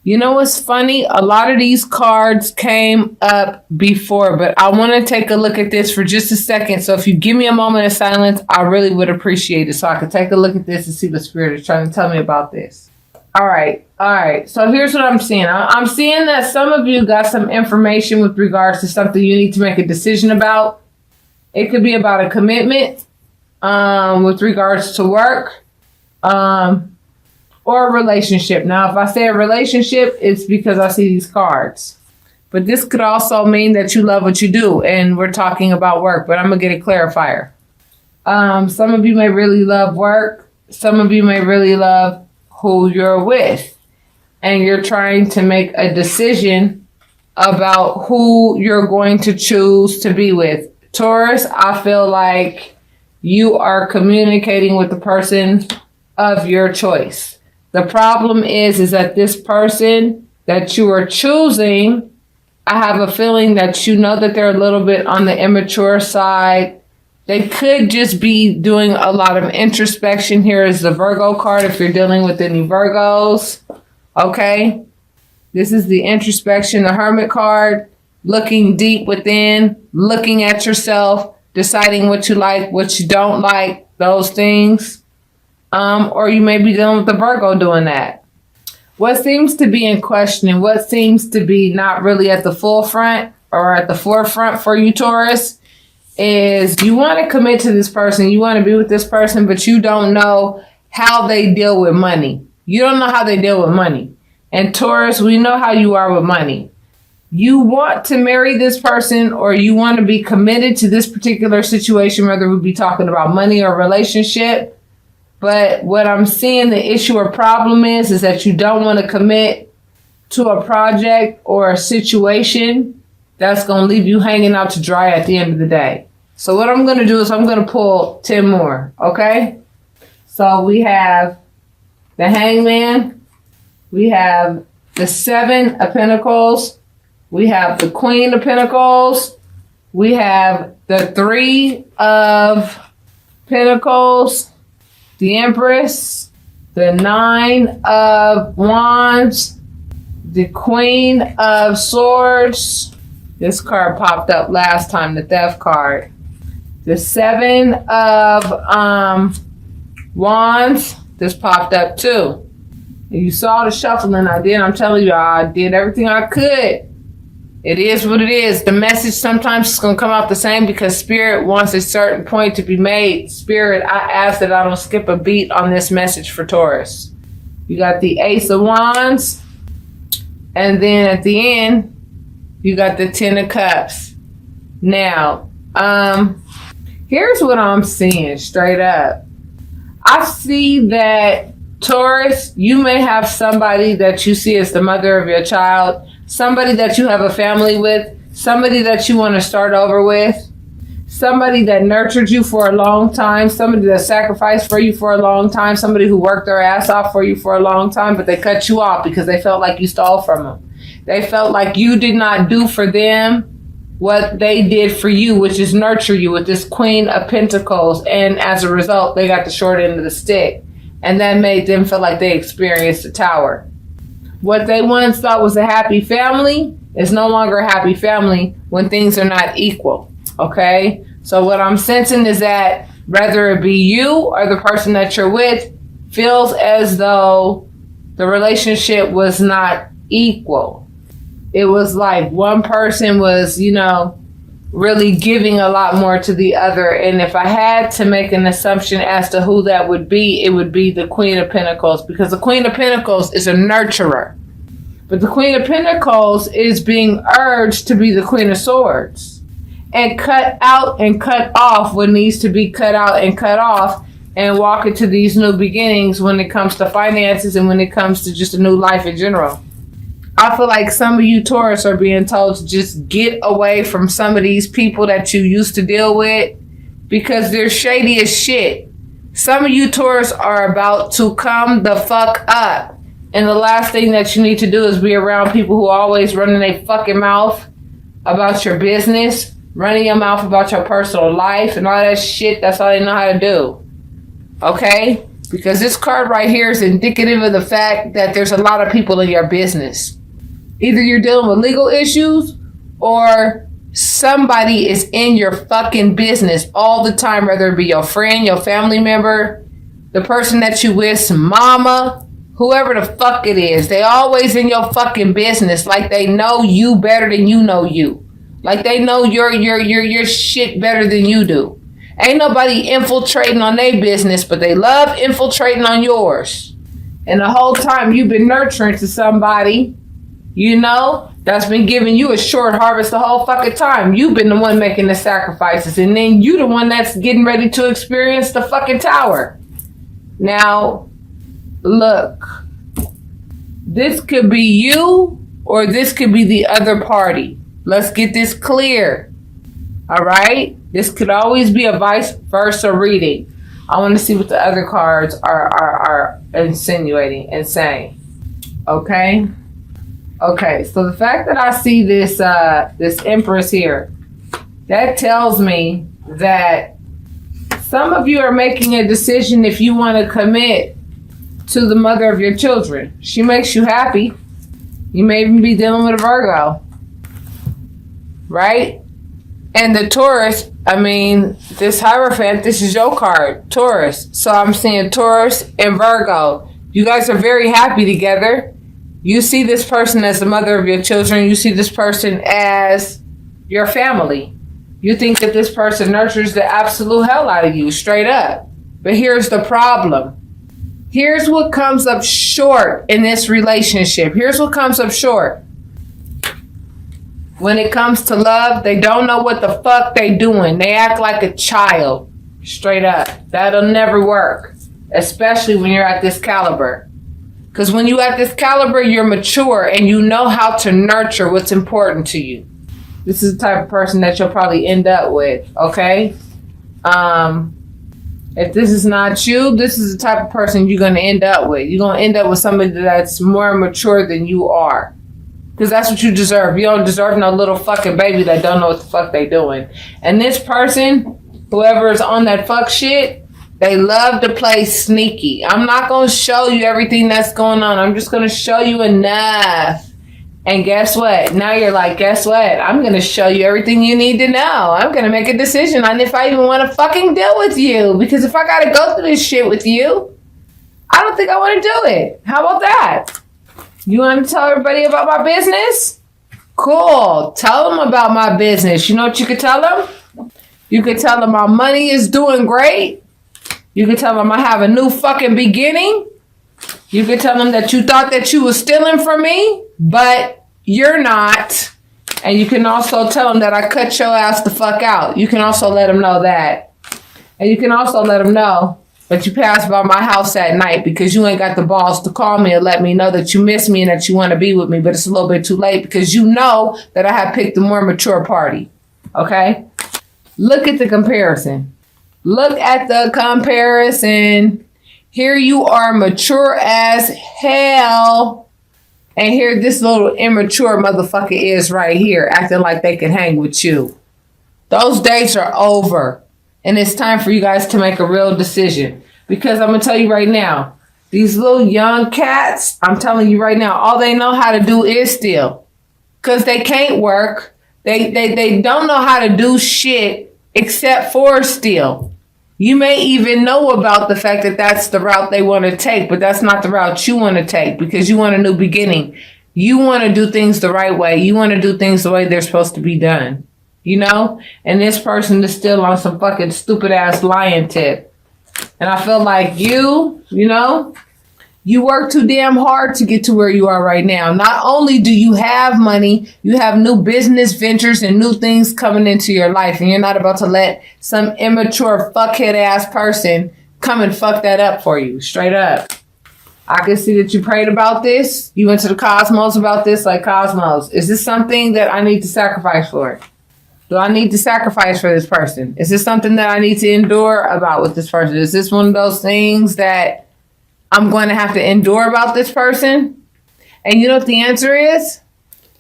You know what's funny? A lot of these cards came up before, but I want to take a look at this for just a second. So if you give me a moment of silence, I really would appreciate it so I can take a look at this and see what Spirit is trying to tell me about this. All right. So here's what I'm seeing. I'm seeing that some of you got some information with regards to something you need to make a decision about. It could be about a commitment with regards to work. Or a relationship. Now, if I say a relationship, it's because I see these cards. But this could also mean that you love what you do, and we're talking about work, but I'm going to get a clarifier. Some of you may really love work. Some of you may really love who you're with, and you're trying to make a decision about who you're going to choose to be with. Taurus, I feel like you are communicating with the person of your choice. The problem is that this person that you are choosing, I have a feeling that you know that they're a little bit on the immature side. They could just be doing a lot of introspection. Here is the Virgo card if you're dealing with any Virgos. Okay. This is the introspection, the Hermit card, looking deep within, looking at yourself, deciding what you like, what you don't like, those things. Or you may be dealing with the Virgo doing that. What seems to be in question and what seems to be not really at the forefront or at the forefront for you, Taurus, is you want to commit to this person. You want to be with this person, but you don't know how they deal with money. You don't know how they deal with money. And Taurus, we know how you are with money. You want to marry this person or you want to be committed to this particular situation, whether we be talking about money or relationship. But what I'm seeing the issue or problem is that you don't want to commit to a project or a situation that's going to leave you hanging out to dry at the end of the day. So what I'm going to do is I'm going to pull 10 more. Okay. So we have the Hangman. We have the 7 of Pentacles. We have the Queen of Pentacles. We have the 3 of Pentacles. The Empress, the 9 of Wands, the Queen of Swords. This card popped up last time, the Theft card. The 7 of Wands. This popped up too. And you saw the shuffling I did. I'm telling you, I did everything I could. It is what it is. The message sometimes is going to come out the same because Spirit wants a certain point to be made. Spirit, I ask that I don't skip a beat on this message for Taurus. You got the Ace of Wands. And then at the end, you got the 10 of Cups. Now, here's what I'm seeing straight up. I see that Taurus, you may have somebody that you see as the mother of your child. Somebody that you have a family with, somebody that you want to start over with, somebody that nurtured you for a long time, somebody that sacrificed for you for a long time, somebody who worked their ass off for you for a long time, but they cut you off because they felt like you stole from them. They felt like you did not do for them what they did for you, which is nurture you with this Queen of Pentacles. And as a result, they got the short end of the stick. And that made them feel like they experienced a tower. What they once thought was a happy family is no longer a happy family when things are not equal. Okay? So what I'm sensing is that whether it be you or the person that you're with feels as though the relationship was not equal. It was like one person was, really giving a lot more to the other. And if I had to make an assumption as to who that would be, it would be the Queen of Pentacles, because the Queen of Pentacles is a nurturer. But the Queen of Pentacles is being urged to be the Queen of Swords and cut out and cut off what needs to be cut out and cut off and walk into these new beginnings when it comes to finances and when it comes to just a new life in general. I feel like some of you Taurus are being told to just get away from some of these people that you used to deal with because they're shady as shit. Some of you Taurus are about to come the fuck up. And the last thing that you need to do is be around people who are always running their fucking mouth about your business, running your mouth about your personal life and all that shit. That's all they know how to do. Okay? Because this card right here is indicative of the fact that there's a lot of people in your business. Either you're dealing with legal issues or somebody is in your fucking business all the time, whether it be your friend, your family member, the person that you with, mama, whoever the fuck it is. They always in your fucking business like they know you better than you know you. Like they know your shit better than you do. Ain't nobody infiltrating on their business, but they love infiltrating on yours. And the whole time you've been nurturing to somebody, you know, that's been giving you a short harvest the whole fucking time. You've been the one making the sacrifices, and then you the one that's getting ready to experience the fucking tower. Now, look, this could be you or this could be the other party. Let's get this clear. All right? This could always be a vice versa reading. I want to see what the other cards are insinuating and saying. Okay? Okay, so the fact that I see this this Empress here, that tells me that some of you are making a decision if you want to commit to the mother of your children. She makes you happy. You may even be dealing with a Virgo. Right? And the Taurus, I mean, this Hierophant, this is your card, Taurus. So I'm seeing Taurus and Virgo. You guys are very happy together. You see this person as the mother of your children. You see this person as your family. You think that this person nurtures the absolute hell out of you, straight up. But here's the problem. Here's what comes up short in this relationship. Here's what comes up short. When it comes to love, they don't know what the fuck they doing. They act like a child, straight up. That'll never work, especially when you're at this caliber. Because when you're at this caliber, you're mature and you know how to nurture what's important to you. This is the type of person that you'll probably end up with, okay? If this is not you, this is the type of person you're going to end up with. You're going to end up with somebody that's more mature than you are. Because that's what you deserve. You don't deserve no little fucking baby that don't know what the fuck they doing. And this person, whoever is on that fuck shit, they love to play sneaky. I'm not going to show you everything that's going on. I'm just going to show you enough. And guess what? Now you're like, guess what? I'm going to show you everything you need to know. I'm going to make a decision on if I even want to fucking deal with you. Because if I got to go through this shit with you, I don't think I want to do it. How about that? You want to tell everybody about my business? Cool. Tell them about my business. You know what you could tell them? You could tell them my money is doing great. You could tell them I have a new fucking beginning. You could tell them that you thought that you was stealing from me, but you're not. And you can also tell them that I cut your ass the fuck out. You can also let them know that. And you can also let them know that you pass by my house at night because you ain't got the balls to call me and let me know that you miss me and that you want to be with me, but it's a little bit too late because you know that I have picked a more mature party. Okay? Look at the comparison. Look at the comparison. Here you are mature as hell. And here this little immature motherfucker is right here acting like they can hang with you. Those days are over. And it's time for you guys to make a real decision. Because I'm going to tell you right now, these little young cats, I'm telling you right now, all they know how to do is steal. Because they can't work. They don't know how to do shit except for steal. You may even know about the fact that that's the route they want to take, but that's not the route you want to take because you want a new beginning. You want to do things the right way. You want to do things the way they're supposed to be done. You know? And this person is still on some fucking stupid ass lion tip. And I feel like you know, you work too damn hard to get to where you are right now. Not only do you have money, you have new business ventures and new things coming into your life. And you're not about to let some immature fuckhead ass person come and fuck that up for you. Straight up. I can see that you prayed about this. You went to the cosmos about this, like, Cosmos, is this something that I need to sacrifice for? Do I need to sacrifice for this person? Is this something that I need to endure about with this person? Is this one of those things that I'm going to have to endure about this person? And you know what the answer is?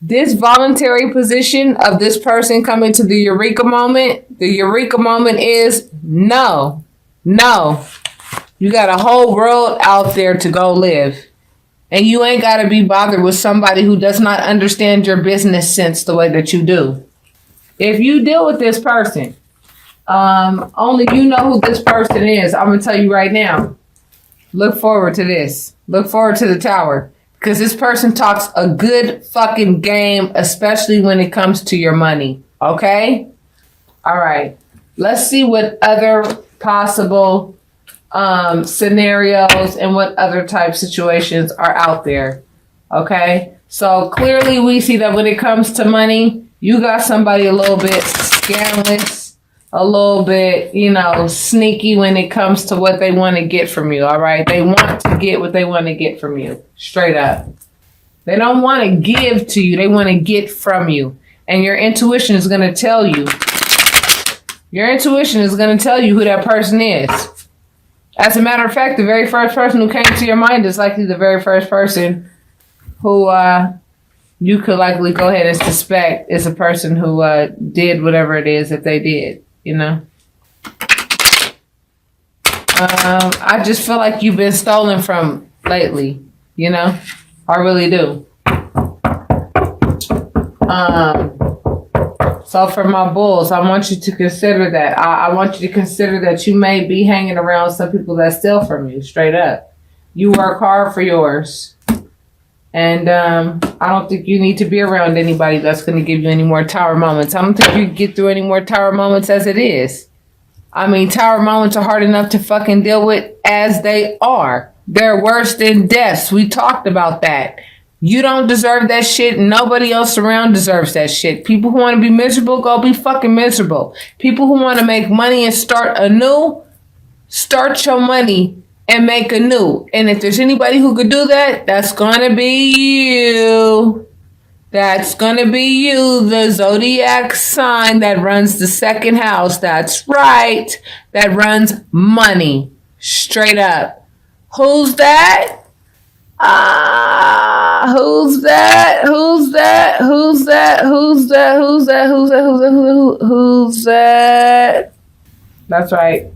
This voluntary position of this person coming to the eureka moment is no. You got a whole world out there to go live. And you ain't got to be bothered with somebody who does not understand your business sense the way that you do. If you deal with this person, only you know who this person is. I'm going to tell you right now. Look forward to this. Look forward to the tower. Because this person talks a good fucking game, especially when it comes to your money. Okay? All right. Let's see what other possible scenarios and what other type situations are out there. Okay? So clearly we see that when it comes to money, you got somebody a little bit scandalous, a little bit, sneaky when it comes to what they want to get from you. All right? They want to get what they want to get from you. Straight up. They don't want to give to you. They want to get from you. And your intuition is going to tell you. Your intuition is going to tell you who that person is. As a matter of fact, the very first person who came to your mind is likely the very first person who you could likely go ahead and suspect is a person who did whatever it is that they did, I just feel like you've been stolen from lately, I really do. So for my bulls, I want you to consider that. I want you to consider that you may be hanging around some people that steal from you, straight up. You work hard for yours. And I don't think you need to be around anybody that's going to give you any more tower moments. I don't think you can get through any more tower moments as it is. I mean, tower moments are hard enough to fucking deal with as they are. They're worse than deaths. We talked about that. You don't deserve that shit. Nobody else around deserves that shit. People who want to be miserable, go be fucking miserable. People who want to make money and start anew, start your money and make anew. And if there's anybody who could do that, that's going to be you. That's going to be you, the zodiac sign that runs the second house. That's right. That runs money. Straight up. Who's that? Who's that? Who's that? Who's that? Who's that? Who's that? Who's that? Who's that? Who's that? That's right.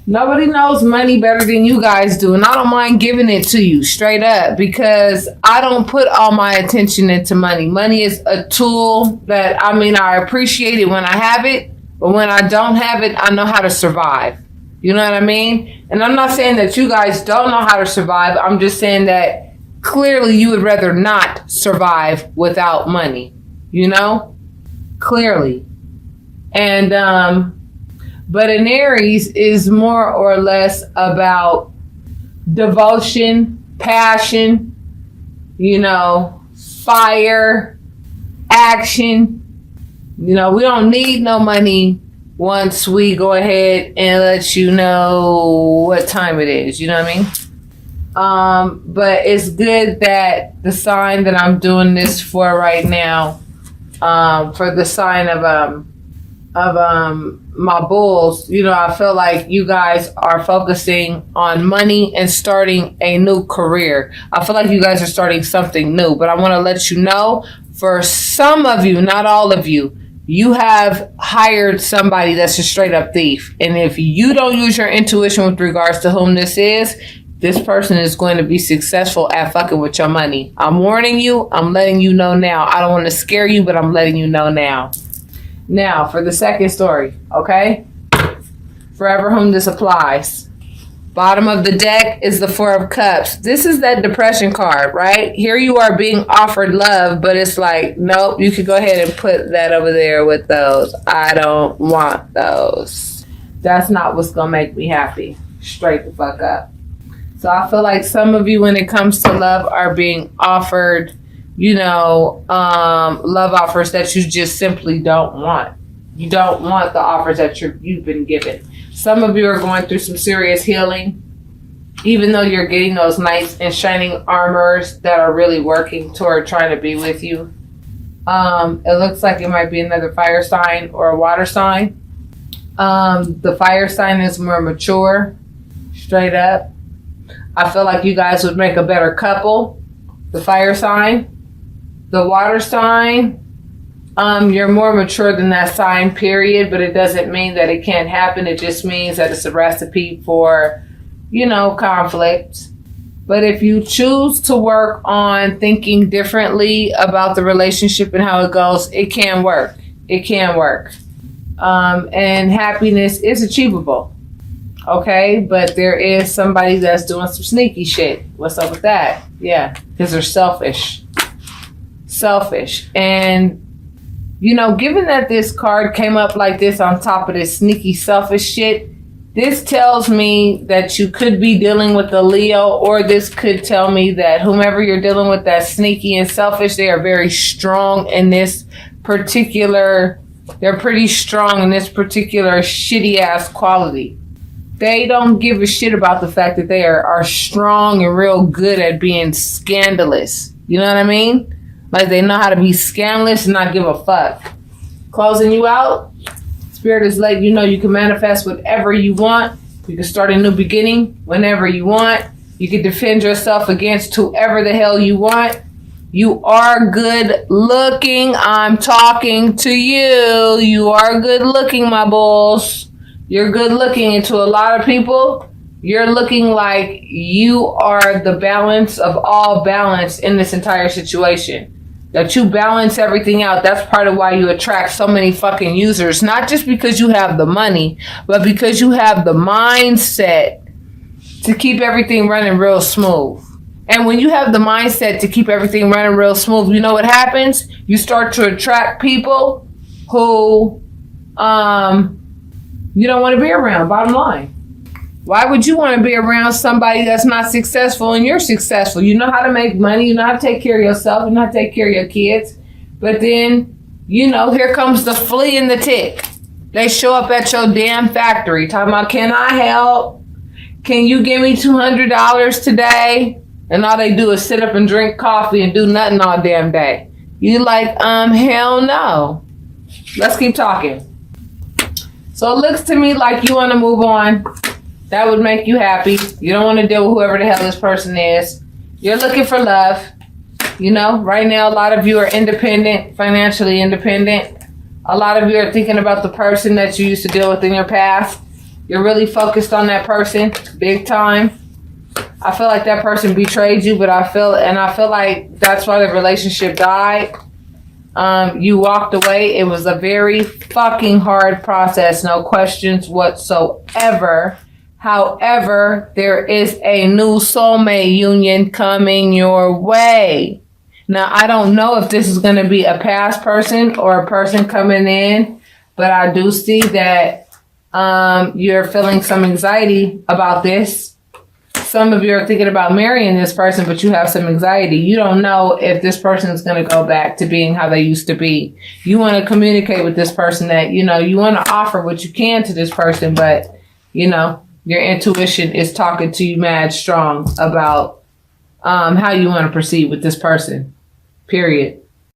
Nobody knows money better than you guys do, and I don't mind giving it to you straight up because I don't put all my attention into money. Money is a tool that, I appreciate it when I have it, but when I don't have it, I know how to survive. You know what I mean? And I'm not saying that you guys don't know how to survive. I'm just saying that clearly you would rather not survive without money. Clearly. And, but an Aries is more or less about devotion, passion, fire, action. We don't need no money once we go ahead and let you know what time it is. You know what I mean? But it's good that the sign that I'm doing this for right now, for the sign of my bulls, I feel like you guys are focusing on money and starting a new career. I feel like you guys are starting something new, but I want to let you know, for some of you, not all of you, you have hired somebody that's a straight up thief. And if you don't use your intuition with regards to whom this person is going to be successful at fucking with your money. I'm warning you. I'm letting you know now. I don't want to scare you, but I'm letting you know now. Now, for the second story, okay? Forever whom this applies. Bottom of the deck is the Four of Cups. This is that depression card, right? Here you are being offered love, but it's like, nope, you could go ahead and put that over there with those. I don't want those. That's not what's going to make me happy. Straight the fuck up. So I feel like some of you, when it comes to love, are being offered, love offers that you just simply don't want. You don't want the offers that you've been given. Some of you are going through some serious healing, even though you're getting those knights in shining armors that are really working toward trying to be with you. It looks like it might be another fire sign or a water sign. The fire sign is more mature, straight up. I feel like you guys would make a better couple. The fire sign. The water sign. You're more mature than that sign, period, but it doesn't mean that it can't happen. It just means that it's a recipe for conflict. But if you choose to work on thinking differently about the relationship and how it goes, it can work. It can work. And happiness is achievable. Okay? But there is somebody that's doing some sneaky shit. What's up with that? Yeah. Because they're selfish. And, given that this card came up like this on top of this sneaky, selfish shit, this tells me that you could be dealing with a Leo, or this could tell me that whomever you're dealing with that's sneaky and selfish, they are very strong in this particular, they're pretty strong in this particular shitty ass quality. They don't give a shit about the fact that they are strong and real good at being scandalous. You know what I mean? Like they know how to be scandalous and not give a fuck. Closing you out. Spirit is letting you know you can manifest whatever you want. You can start a new beginning whenever you want. You can defend yourself against whoever the hell you want. You are good looking. I'm talking to you. You are good looking, my bulls. You're good looking, and to a lot of people, you're looking like you are the balance of all balance in this entire situation. That you balance everything out. That's part of why you attract so many fucking users. Not just because you have the money, but because you have the mindset to keep everything running real smooth. And when you have the mindset to keep everything running real smooth, you know what happens? You start to attract people who you don't want to be around, bottom line. Why would you want to be around somebody that's not successful and you're successful? You know how to make money. You know how to take care of yourself. You know how to take care of your kids. But then, here comes the flea and the tick. They show up at your damn factory talking about, can I help? Can you give me $200 today? And all they do is sit up and drink coffee and do nothing all damn day. You like, hell no. Let's keep talking. So it looks to me like you want to move on. That would make you happy. You don't want to deal with whoever the hell this person is. You're looking for love. Right now, a lot of you are independent, financially independent. A lot of you are thinking about the person that you used to deal with in your past. You're really focused on that person, big time. I feel like that person betrayed you, but I feel like that's why the relationship died. You walked away. It was a very fucking hard process, no questions whatsoever. However, there is a new soulmate union coming your way. Now, I don't know if this is going to be a past person or a person coming in, but I do see that you're feeling some anxiety about this. Some of you are thinking about marrying this person, but you have some anxiety. You don't know if this person is going to go back to being how they used to be. You want to communicate with this person that, you want to offer what you can to this person, but, your intuition is talking to you mad strong about how you want to proceed with this person. Period.